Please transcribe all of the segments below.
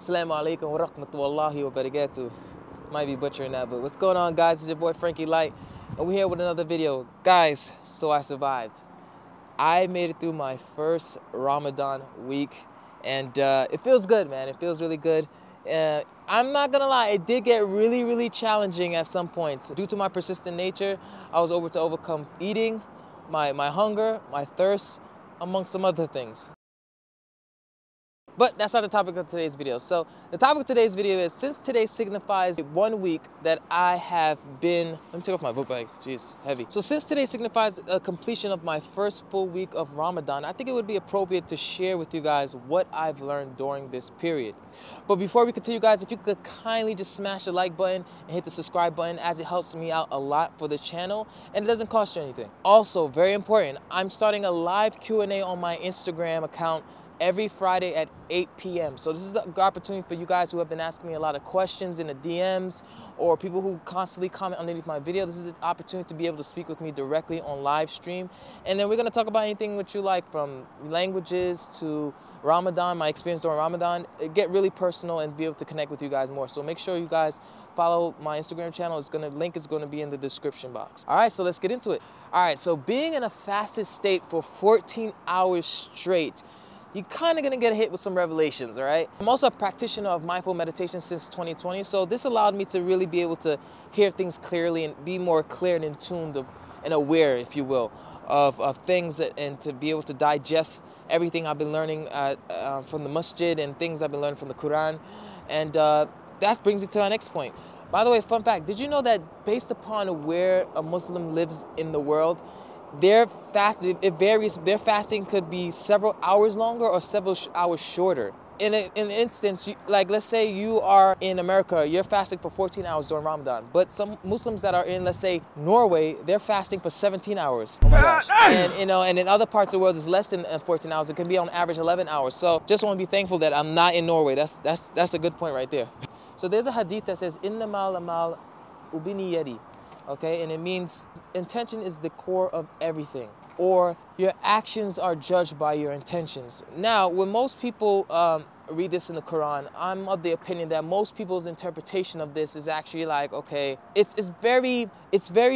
Assalamu alaikum wa rahmatullahi wa barakatuh. Might be butchering that, but what's going on, guys? It's your boy Frankie Light, and we're here with another video. Guys, so I survived. I made it through my first Ramadan week, and it feels good, man. It feels really good. I'm not gonna lie, it did get really challenging at some points. Due to my persistent nature, I was able to overcome eating, my hunger, my thirst, amongst some other things. But that's not the topic of today's video. So the topic of today's video is, since today signifies 1 week that I have been, let me take off my book bag, jeez, heavy. So since today signifies a completion of my first full week of Ramadan, I think it would be appropriate to share with you guys what I've learned during this period. But before we continue, guys, if you could kindly just smash the like button and hit the subscribe button, as it helps me out a lot for the channel and it doesn't cost you anything. Also, very important, I'm starting a live Q&A on my Instagram account every Friday at 8 p.m. So this is the opportunity for you guys who have been asking me a lot of questions in the DMs, or people who constantly comment underneath my video. This is an opportunity to be able to speak with me directly on live stream. And then we're gonna talk about anything that you like, from languages to Ramadan, my experience during Ramadan, get really personal and be able to connect with you guys more. So make sure you guys follow my Instagram channel. Link is gonna be in the description box. All right, so let's get into it. All right, so being in a fasted state for 14 hours straight, you're kind of gonna get hit with some revelations, all right? I'm also a practitioner of mindful meditation since 2020, so this allowed me to really be able to hear things clearly and be more clear and in tune and aware, if you will, of things, and to be able to digest everything I've been learning from the masjid and things I've been learning from the Quran. And that brings me to our next point. By the way, fun fact, did you know that based upon where a Muslim lives in the world, their fasting, it varies. Their fasting could be several hours longer or several hours shorter. In an instance, like let's say you are in America, you're fasting for 14 hours during Ramadan. But some Muslims that are in, let's say, Norway, they're fasting for 17 hours. Oh my gosh. And and in other parts of the world, it's less than 14 hours. It can be on average 11 hours. So just want to be thankful that I'm not in Norway. That's a good point right there. So there's a hadith that says, "Innamal amal ubiniyadi." Okay, and it means intention is the core of everything, or your actions are judged by your intentions. Now, when most people read this in the Quran, I'm of the opinion that most people's interpretation of this is actually like, okay, it's very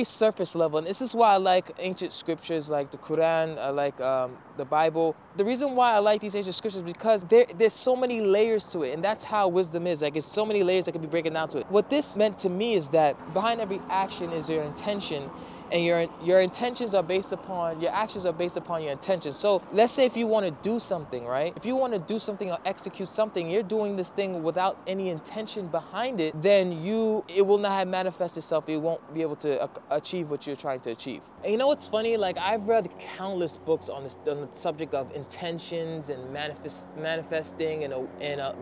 surface level, and this is why I like ancient scriptures like the Quran, I like the Bible. The reason why I like these ancient scriptures is because there's so many layers to it, and that's how wisdom is. Like, it's so many layers that can be broken down to it. What this meant to me is that behind every action is your intention, and your intentions are based upon, your actions are based upon your intentions. So let's say if you want to do something, right? If you want to do something or execute something, you're doing this thing without any intention behind it, then it will not have manifested itself. You won't be able to achieve what you're trying to achieve. And you know what's funny? Like, I've read countless books on the subject of intentions and manifesting and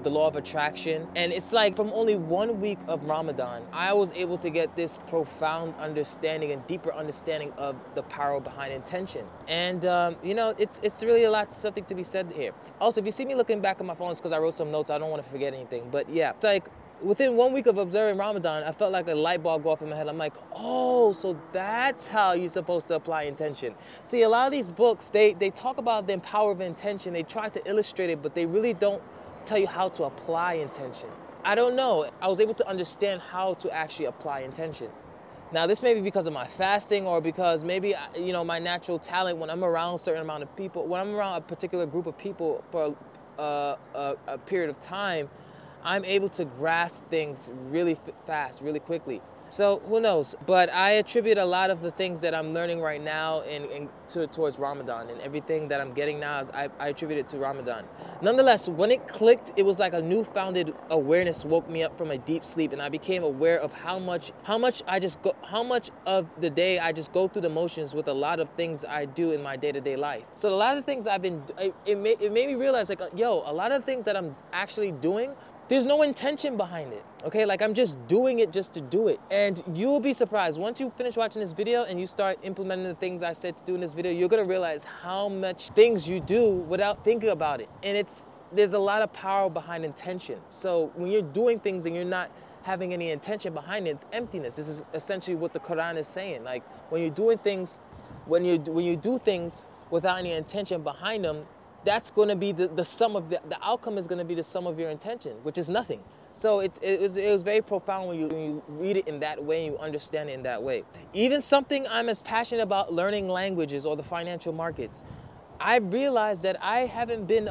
the law of attraction. And it's like, from only 1 week of Ramadan, I was able to get this profound understanding and deeper understanding of the power behind intention. And it's really something to be said here. Also, if you see me looking back at my phone, it's because I wrote some notes. I don't want to forget anything. But yeah, it's like, within 1 week of observing Ramadan, I felt like a light bulb go off in my head. I'm like, oh, so that's how you're supposed to apply intention. See, a lot of these books, they talk about the power of intention. They try to illustrate it, but they really don't tell you how to apply intention. I don't know. I was able to understand how to actually apply intention. Now, this may be because of my fasting, or because maybe, my natural talent when I'm around a certain amount of people, when I'm around a particular group of people for a period of time, I'm able to grasp things really fast, really quickly. So who knows? But I attribute a lot of the things that I'm learning right now towards Ramadan, and everything that I'm getting now I attribute it to Ramadan. Nonetheless, when it clicked, it was like a newfounded awareness woke me up from a deep sleep, and I became aware of how much of the day I just go through the motions with a lot of things I do in my day-to-day life. So a lot of the things it made me realize, like, yo, a lot of things that I'm actually doing, there's no intention behind it, okay? Like, I'm just doing it just to do it. And you'll be surprised, once you finish watching this video and you start implementing the things I said to do in this video, you're gonna realize how much things you do without thinking about it. And there's a lot of power behind intention. So when you're doing things and you're not having any intention behind it, it's emptiness. This is essentially what the Quran is saying. Like, when you're doing things, when you do things without any intention behind them, that's going to be the sum of the outcome is going to be the sum of your intention, which is nothing. So it was very profound when you read it in that way and you understand it in that way. Even something I'm as passionate about, learning languages or the financial markets, I realized that I haven't been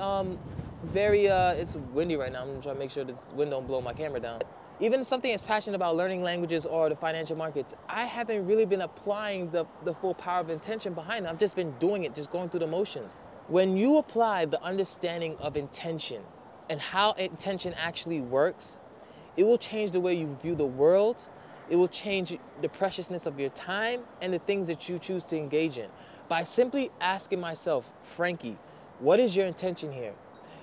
it's windy right now. I'm trying to make sure this wind don't blow my camera down. Even something as passionate about learning languages or the financial markets, I haven't really been applying the full power of intention behind it. I've just been doing it, just going through the motions. When you apply the understanding of intention and how intention actually works, it will change the way you view the world. It will change the preciousness of your time and the things that you choose to engage in. By simply asking myself, Frankie, what is your intention here?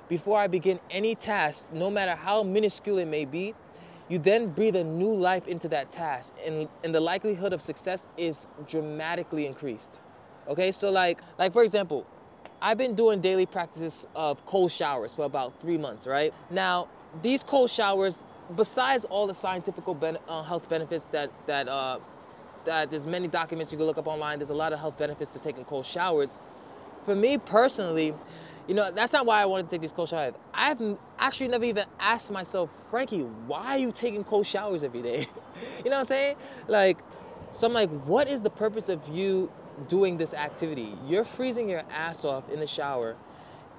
Before I begin any task, no matter how minuscule it may be, you then breathe a new life into that task, and the likelihood of success is dramatically increased. Okay, so like for example, I've been doing daily practices of cold showers for about 3 months, right? Now, these cold showers, besides all the scientific health benefits that there's many documents you can look up online, there's a lot of health benefits to taking cold showers. For me personally, you know, that's not why I wanted to take these cold showers. I've actually never even asked myself, Frankie, why are you taking cold showers every day? You know what I'm saying? Like, so I'm like, what is the purpose of you doing this activity? You're freezing your ass off in the shower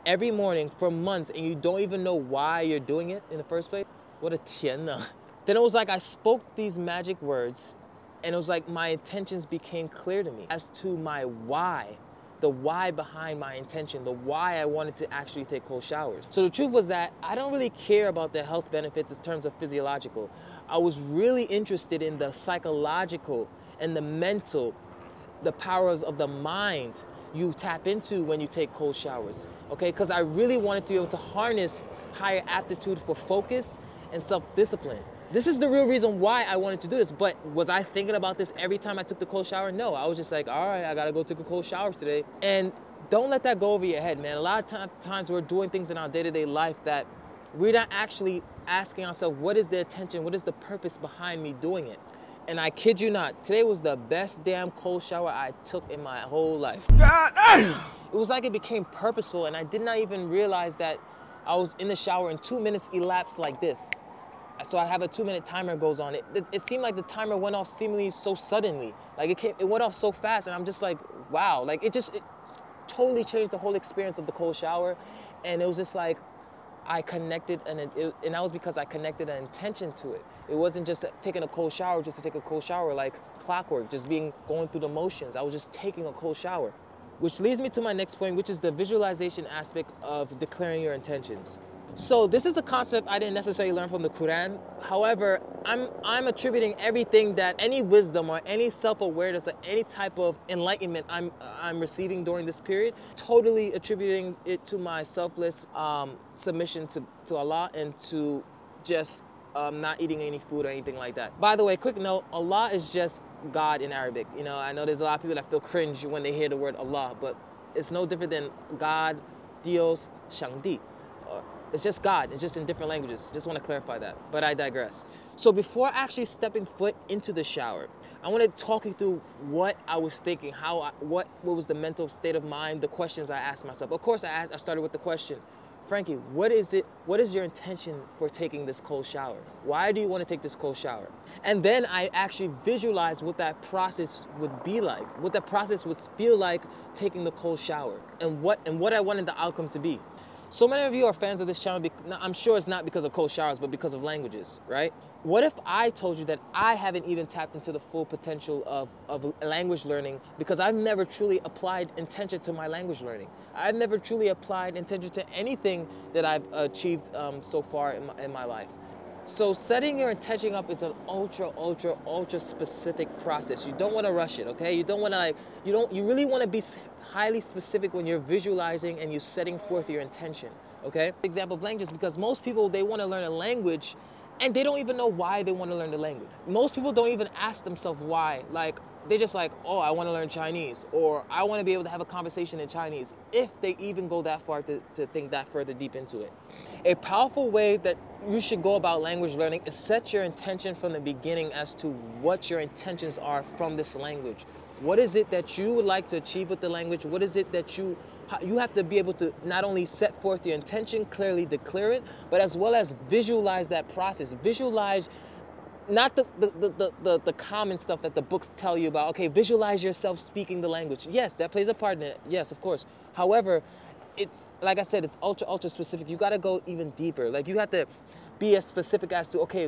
every morning for months and you don't even know why you're doing it in the first place? What a tianna. Then it was like I spoke these magic words and it was like my intentions became clear to me as to my why. The why behind my intention, the why I wanted to actually take cold showers. So the truth was that I don't really care about the health benefits in terms of physiological. I was really interested in the psychological and the mental, the powers of the mind you tap into when you take cold showers, okay? Because I really wanted to be able to harness higher aptitude for focus and self-discipline. This is the real reason why I wanted to do this, but was I thinking about this every time I took the cold shower? No, I was just like, all right, I gotta go take a cold shower today. And don't let that go over your head, man. A lot of times we're doing things in our day-to-day life that we're not actually asking ourselves, what is the intention? What is the purpose behind me doing it? And I kid you not, today was the best damn cold shower I took in my whole life. It was like it became purposeful and I did not even realize that I was in the shower and 2 minutes elapsed like this. So I have a 2-minute timer goes on. It seemed like the timer went off seemingly so suddenly. Like it went off so fast and I'm just like, wow. Like it totally changed the whole experience of the cold shower. And it was just like, I connected, and that was because I connected an intention to it. It wasn't just taking a cold shower just to take a cold shower like clockwork, just going through the motions. I was just taking a cold shower. Which leads me to my next point, which is the visualization aspect of declaring your intentions. So this is a concept I didn't necessarily learn from the Quran. However, I'm attributing everything that any wisdom or any self-awareness or any type of enlightenment I'm receiving during this period, totally attributing it to my selfless submission to Allah and to just not eating any food or anything like that. By the way, quick note, Allah is just God in Arabic. You know, I know there's a lot of people that feel cringe when they hear the word Allah, but it's no different than God, Dios, Shangdi. It's just God, it's just in different languages. Just want to clarify that, but I digress. So before actually stepping foot into the shower, I want to talk you through what I was thinking, what was the mental state of mind, the questions I asked myself. Of course, I started with the question, Frankie, what is your intention for taking this cold shower? Why do you want to take this cold shower? And then I actually visualized what that process would be like, what that process would feel like taking the cold shower, and what I wanted the outcome to be. So many of you are fans of this channel. I'm sure it's not because of cold showers, but because of languages, right? What if I told you that I haven't even tapped into the full potential of language learning because I've never truly applied intention to my language learning? I've never truly applied intention to anything that I've achieved so far in my life. So setting your intention up is an ultra specific process. You don't want to rush it, okay? You don't want to you really want to be highly specific when you're visualizing and you're setting forth your intention, okay? Example of languages, because most people, they want to learn a language and they don't even know why they want to learn the language. Most people don't even ask themselves why. Like, they just like, oh, I want to learn Chinese, or I want to be able to have a conversation in Chinese, if they even go that far to think that further deep into it. A powerful way that you should go about language learning is set your intention from the beginning as to what your intentions are from this language. What is it that you would like to achieve with the language? What is it that you have to be able to not only set forth your intention, clearly declare it, but as well as visualize that process. Visualize not the common stuff that the books tell you about. Okay, visualize yourself speaking the language. Yes, that plays a part in it. Yes, of course. However, it's, like I said, it's ultra specific. You got to go even deeper. Like, you have to be as specific as to, okay,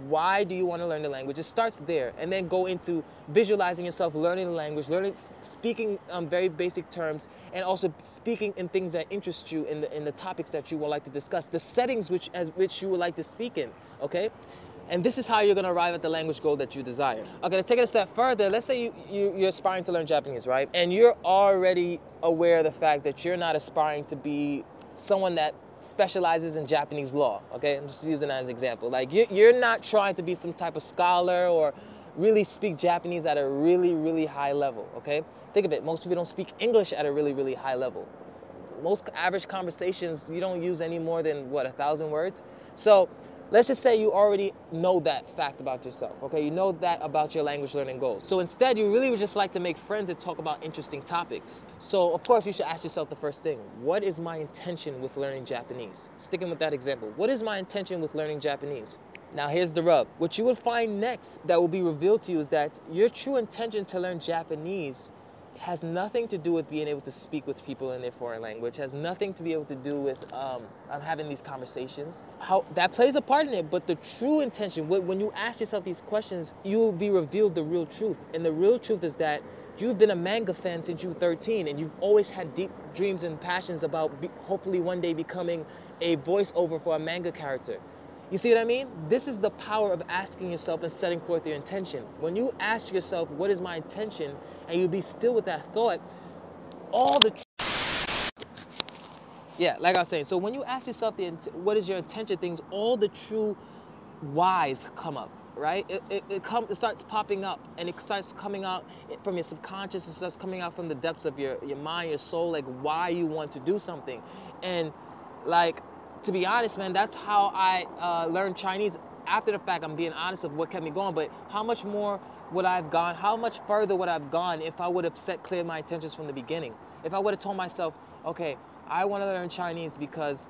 why do you want to learn the language? It starts there, and then go into visualizing yourself learning the language, speaking very basic terms, and also speaking in things that interest you in the topics that you would like to discuss, the settings which you would like to speak in. Okay. And this is how you're gonna arrive at the language goal that you desire. Okay, let's take it a step further. Let's say you're aspiring to learn Japanese, right? And you're already aware of the fact that you're not aspiring to be someone that specializes in Japanese law, okay? I'm just using that as an example. Like, you're not trying to be some type of scholar or really speak Japanese at a really high level, okay? Think of it, most people don't speak English at a really high level. Most average conversations, you don't use any more than, what, 1,000 words? So, let's just say you already know that fact about yourself, okay? You know that about your language learning goals. So instead, you really would just like to make friends and talk about interesting topics. So of course, you should ask yourself the first thing: what is my intention with learning Japanese? Sticking with that example, what is my intention with learning Japanese? Now here's the rub. What you will find next that will be revealed to you is that your true intention to learn Japanese has nothing to do with being able to speak with people in their foreign language, has nothing to be able to do with having these conversations. How that plays a part in it, but the true intention, when you ask yourself these questions, you will be revealed the real truth. And the real truth is that you've been a manga fan since you were 13, and you've always had deep dreams and passions about hopefully one day becoming a voiceover for a manga character. You see what I mean? This is the power of asking yourself and setting forth your intention. When you ask yourself, what is my intention? And you be still with that thought, all the... Yeah, like I was saying, so when you ask yourself what is your intention things, all the true whys come up, right? It starts popping up, and it starts coming out from your subconscious. It starts coming out from the depths of your mind, your soul, like why you want to do something. And like, to be honest, man, that's how I learned Chinese. After the fact, I'm being honest of what kept me going, but how much more would I have gone, how much further would I have gone if I would have set clear my intentions from the beginning? If I would have told myself, okay, I want to learn Chinese because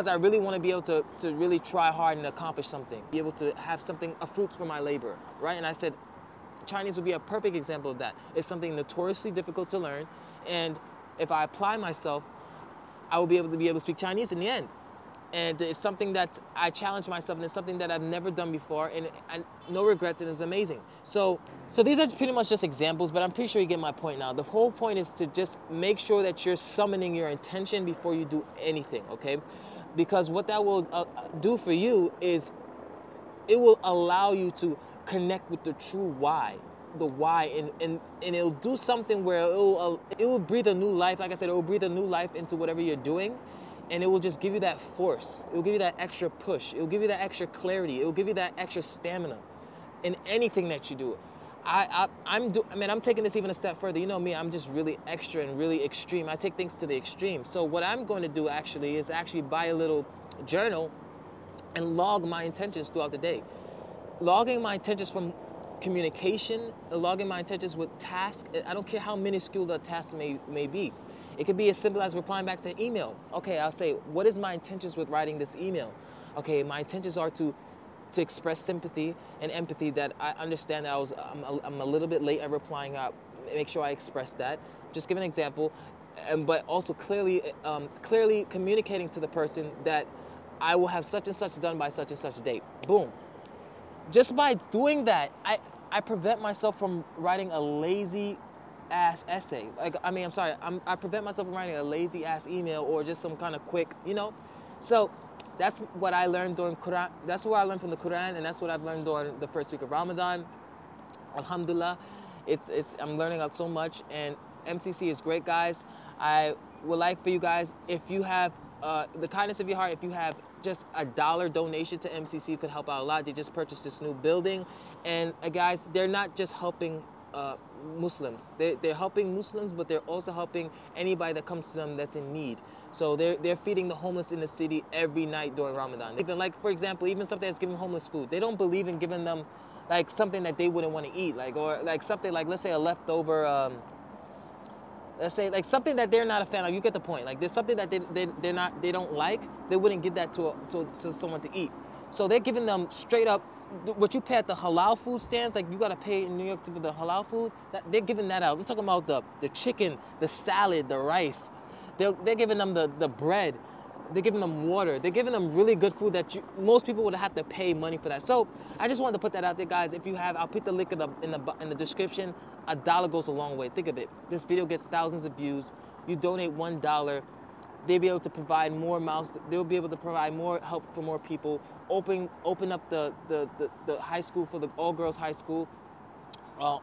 I really want to be able to really try hard and accomplish something, be able to have something, a fruit for my labor, right? And I said, Chinese would be a perfect example of that. It's something notoriously difficult to learn, and if I apply myself, I will be able to speak Chinese in the end. And it's something that I challenge myself, and it's something that I've never done before, and no regrets, and it's amazing. So these are pretty much just examples, but I'm pretty sure you get my point now. The whole point is to just make sure that you're summoning your intention before you do anything, okay? Because what that will do for you is it will allow you to connect with the true why. The why, and it'll do something where it will breathe a new life. Like I said, it will breathe a new life into whatever you're doing. And it will just give you that force. It will give you that extra push. It will give you that extra clarity. It will give you that extra stamina in anything that you do. I'm taking this even a step further. You know me, I'm just really extra and really extreme. I take things to the extreme. So what I'm going to do actually is buy a little journal and log my intentions throughout the day. Logging my intentions from communication, logging my intentions with tasks. I don't care how minuscule the task may be. It could be as simple as replying back to an email. Okay, I'll say, what is my intentions with writing this email? Okay, my intentions are to express sympathy and empathy, that I understand that I'm a little bit late at replying out. Make sure I express that. Just give an example, but also clearly communicating to the person that I will have such and such done by such and such date. Boom. Just by doing that, I prevent myself from writing a lazy ass essay. I prevent myself from writing a lazy ass email or just some kind of quick, you know. So that's what I learned during Quran. That's what I learned from the Quran, and that's what I've learned during the first week of Ramadan. Alhamdulillah, I'm learning out so much, and MCC is great, guys. I would like for you guys, if you have the kindness of your heart, if you have just $1 donation to MCC, could help out a lot. They just purchased this new building, and guys, they're not just helping Muslims. They're helping Muslims, but they're also helping anybody that comes to them that's in need. So they're feeding the homeless in the city every night during Ramadan. Even, like, for example, even something that's giving homeless food. They don't believe in giving them like something that they wouldn't want to eat, like, or like something like, let's say a leftover, let's say like something that they're not a fan of. You get the point. Like there's something that they don't like. They wouldn't give that to someone to eat. So they're giving them straight up what you pay at the halal food stands. Like you gotta pay in New York for the halal food. They're giving that out. I'm talking about the chicken, the salad, the rice. They're giving them the bread. They're giving them water. They're giving them really good food that most people would have to pay money for that. So I just wanted to put that out there, guys. If you have, I'll put the link in the description. $1 goes a long way. Think of it. This video gets thousands of views. You donate $1, they'll be able to provide more mouths. They'll be able to provide more help for more people. Open up the high school for the all-girls high school.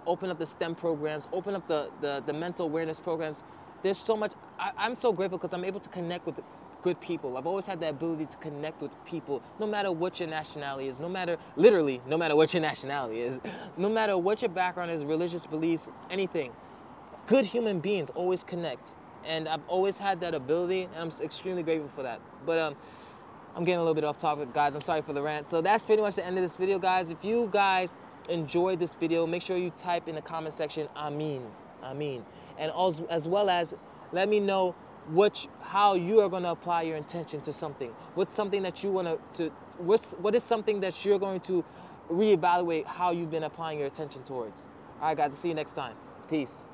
Open up the STEM programs. Open up the mental awareness programs. There's so much. I'm so grateful because I'm able to connect with good people. I've always had the ability to connect with people, no matter what your nationality is, literally, no matter what your nationality is, no matter what your background is, religious beliefs, anything. Good human beings always connect. And I've always had that ability, and I'm extremely grateful for that. But I'm getting a little bit off topic, guys. I'm sorry for the rant. So that's pretty much the end of this video, guys. If you guys enjoyed this video, make sure you type in the comment section, Ameen, Ameen. And also, as well as, let me know how you are going to apply your intention to something. What's something that you want what is something that you're going to reevaluate how you've been applying your attention towards. All right, guys, see you next time. Peace.